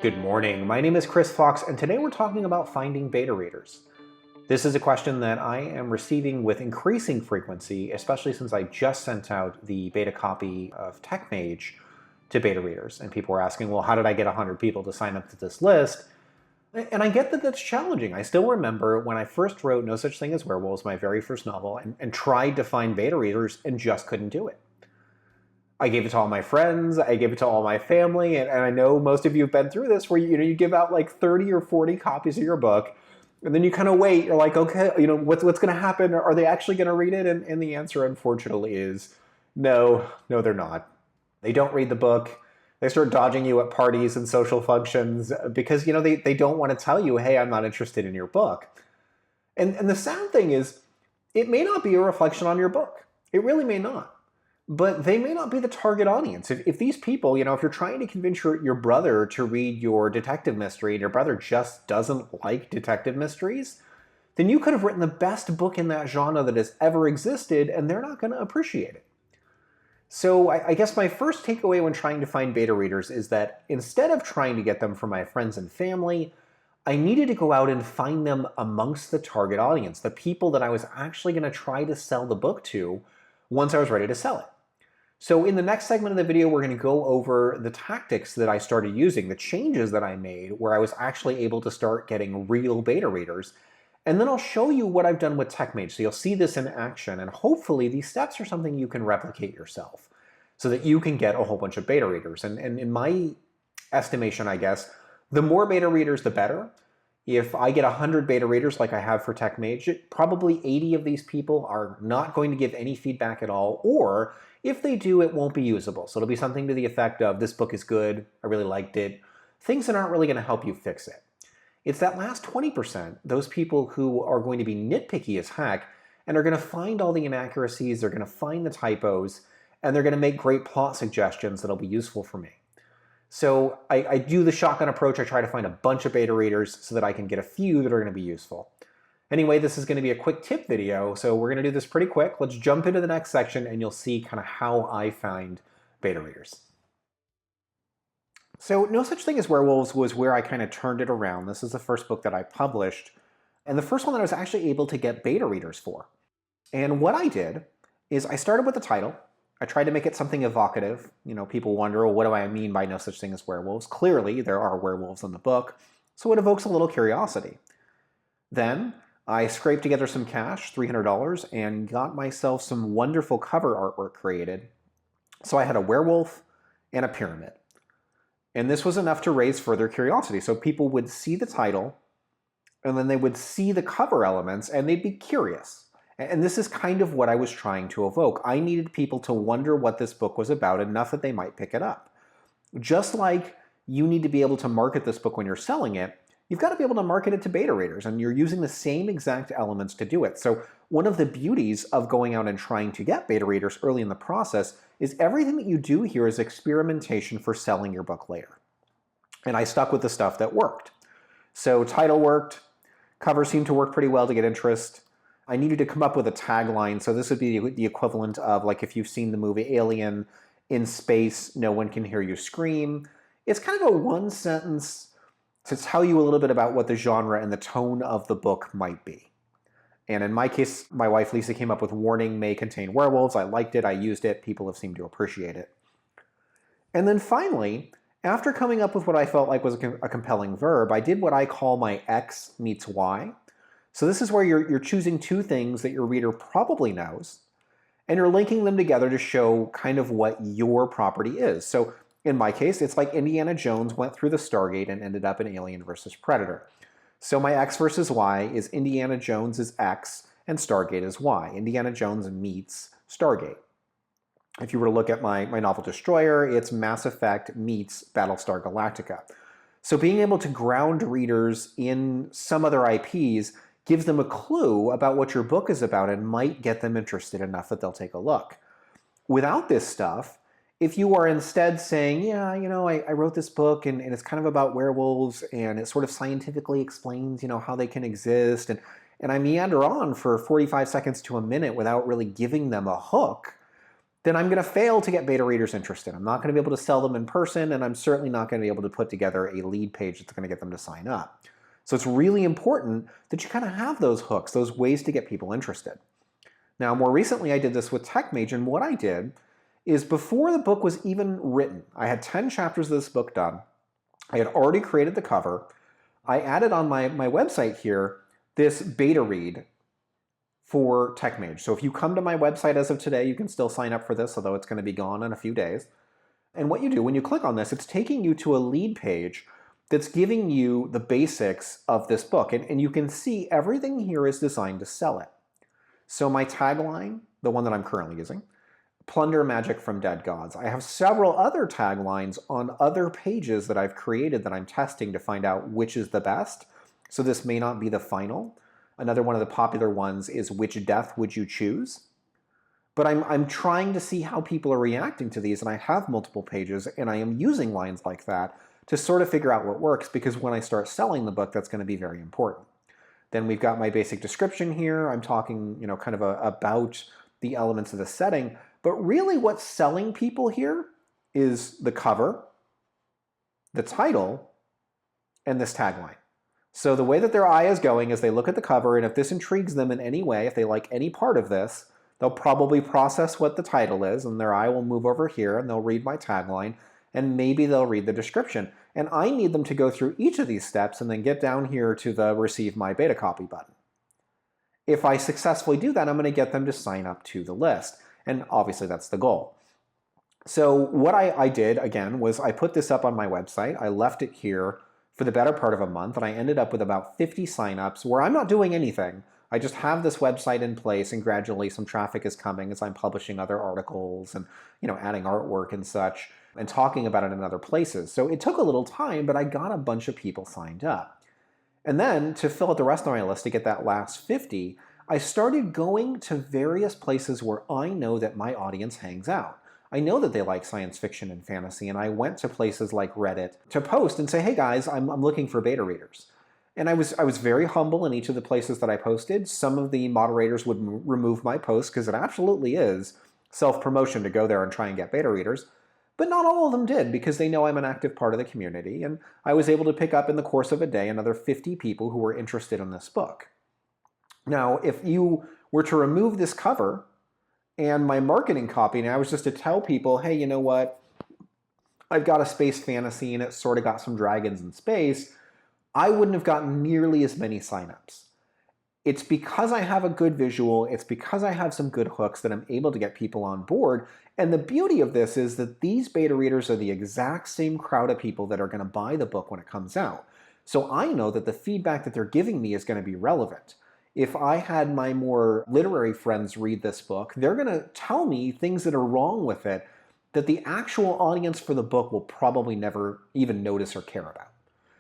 Good morning, my name is Chris Fox, and today we're talking about finding beta readers. This is a question that I am receiving with increasing frequency, especially since I just sent out the beta copy of TechMage to beta readers, and people were asking, well, how did I get 100 people to sign up to this list? And I get that that's challenging. I still remember when I first wrote No Such Thing as Werewolves, my very first novel, and tried to find beta readers and just couldn't do it. I gave it to all my friends, I gave it to all my family, and I know most of you have been through this where you give out like 30 or 40 copies of your book, and then you kind of wait, you're like, okay, what's going to happen? Are they actually going to read it? And the answer, unfortunately, is no, they're not. They don't read the book. They start dodging you at parties and social functions because, they don't want to tell you, hey, I'm not interested in your book. And the sad thing is, it may not be a reflection on your book. It really may not. But they may not be the target audience. If these people, if you're trying to convince your brother to read your detective mystery and your brother just doesn't like detective mysteries, then you could have written the best book in that genre that has ever existed, and they're not going to appreciate it. So I guess my first takeaway when trying to find beta readers is that instead of trying to get them from my friends and family, I needed to go out and find them amongst the target audience, the people that I was actually going to try to sell the book to once I was ready to sell it. So in the next segment of the video, we're going to go over the tactics that I started using, the changes that I made where I was actually able to start getting real beta readers. And then I'll show you what I've done with TechMage. So you'll see this in action, and hopefully these steps are something you can replicate yourself so that you can get a whole bunch of beta readers. And in my estimation, I guess, the more beta readers, the better. If I get 100 beta readers like I have for TechMage, probably 80 of these people are not going to give any feedback at all, or if they do, it won't be usable. So it'll be something to the effect of, this book is good, I really liked it, things that aren't really going to help you fix it. It's that last 20%, those people who are going to be nitpicky as heck, and are going to find all the inaccuracies, they're going to find the typos, and they're going to make great plot suggestions that'll be useful for me. So I do the shotgun approach. I try to find a bunch of beta readers so that I can get a few that are going to be useful. Anyway, this is going to be a quick tip video, so we're going to do this pretty quick. Let's jump into the next section and you'll see kind of how I find beta readers. So No Such Thing as Werewolves was where I kind of turned it around. This is the first book that I published, and the first one that I was actually able to get beta readers for. And what I did is I started with the title. I tried to make it something evocative. People wonder, well, what do I mean by No Such Thing as Werewolves? Clearly, there are werewolves in the book, so it evokes a little curiosity. Then I scraped together some cash, $300, and got myself some wonderful cover artwork created. So I had a werewolf and a pyramid. And this was enough to raise further curiosity. So people would see the title, and then they would see the cover elements, and they'd be curious. And this is kind of what I was trying to evoke. I needed people to wonder what this book was about enough that they might pick it up. Just like you need to be able to market this book when you're selling it, you've got to be able to market it to beta readers, and you're using the same exact elements to do it. So one of the beauties of going out and trying to get beta readers early in the process is everything that you do here is experimentation for selling your book later. And I stuck with the stuff that worked. So title worked, cover seemed to work pretty well to get interest. I needed to come up with a tagline, so this would be the equivalent of, like, if you've seen the movie Alien, in space, no one can hear you scream. It's kind of a one sentence to tell you a little bit about what the genre and the tone of the book might be. And in my case, my wife Lisa came up with warning may contain werewolves. I liked it, I used it, people have seemed to appreciate it. And then finally, after coming up with what I felt like was a compelling verb, I did what I call my X meets Y. So this is where you're choosing two things that your reader probably knows, and you're linking them together to show kind of what your property is. So in my case, it's like Indiana Jones went through the Stargate and ended up in Alien versus Predator. So my X versus Y is Indiana Jones is X and Stargate is Y. Indiana Jones meets Stargate. If you were to look at my novel Destroyer, it's Mass Effect meets Battlestar Galactica. So being able to ground readers in some other IPs gives them a clue about what your book is about and might get them interested enough that they'll take a look. Without this stuff, if you are instead saying, yeah, I wrote this book and it's kind of about werewolves and it sort of scientifically explains, how they can exist, and I meander on for 45 seconds to a minute without really giving them a hook, then I'm going to fail to get beta readers interested. I'm not going to be able to sell them in person, and I'm certainly not going to be able to put together a lead page that's going to get them to sign up. So it's really important that you kind of have those hooks, those ways to get people interested. Now, more recently, I did this with TechMage, and what I did is before the book was even written, I had 10 chapters of this book done. I had already created the cover. I added on my website here this beta read for TechMage. So if you come to my website as of today, you can still sign up for this, although it's going to be gone in a few days. And what you do, when you click on this, it's taking you to a lead page that's giving you the basics of this book. And you can see everything here is designed to sell it. So my tagline, the one that I'm currently using, plunder magic from dead gods. I have several other taglines on other pages that I've created that I'm testing to find out which is the best. So this may not be the final. Another one of the popular ones is which death would you choose? But I'm trying to see how people are reacting to these, and I have multiple pages, and I am using lines like that to sort of figure out what works, because when I start selling the book, that's going to be very important. Then we've got my basic description here. I'm talking, kind of about the elements of the setting. But really what's selling people here is the cover, the title, and this tagline. So the way that their eye is going is they look at the cover, and if this intrigues them in any way, if they like any part of this, they'll probably process what the title is, and their eye will move over here, and they'll read my tagline, and maybe they'll read the description. And I need them to go through each of these steps and then get down here to the Receive My Beta Copy button. If I successfully do that, I'm going to get them to sign up to the list. And obviously that's the goal. So what I did, again, was I put this up on my website. I left it here for the better part of a month, and I ended up with about 50 signups where I'm not doing anything. I just have this website in place, and gradually some traffic is coming as I'm publishing other articles and adding artwork and such, and talking about it in other places. So it took a little time, but I got a bunch of people signed up. And then to fill out the rest of my list, to get that last 50, I started going to various places where I know that my audience hangs out. I know that they like science fiction and fantasy, and I went to places like Reddit to post and say, hey guys, I'm looking for beta readers. And I was very humble in each of the places that I posted. Some of the moderators would remove my posts because it absolutely is self-promotion to go there and try and get beta readers. But not all of them did, because they know I'm an active part of the community, and I was able to pick up in the course of a day another 50 people who were interested in this book. Now, if you were to remove this cover and my marketing copy, and I was just to tell people, hey, you know what? I've got a space fantasy and it's sort of got some dragons in space, I wouldn't have gotten nearly as many signups. It's because I have a good visual, it's because I have some good hooks that I'm able to get people on board. And the beauty of this is that these beta readers are the exact same crowd of people that are going to buy the book when it comes out. So I know that the feedback that they're giving me is going to be relevant. If I had my more literary friends read this book, they're going to tell me things that are wrong with it that the actual audience for the book will probably never even notice or care about.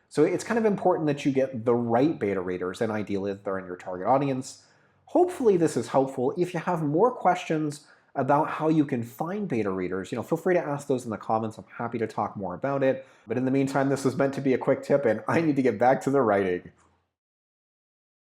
So it's kind of important that you get the right beta readers, and ideally they're in your target audience. Hopefully this is helpful. If you have more questions about how you can find beta readers, feel free to ask those in the comments. I'm happy to talk more about it. But in the meantime, this was meant to be a quick tip, and I need to get back to the writing.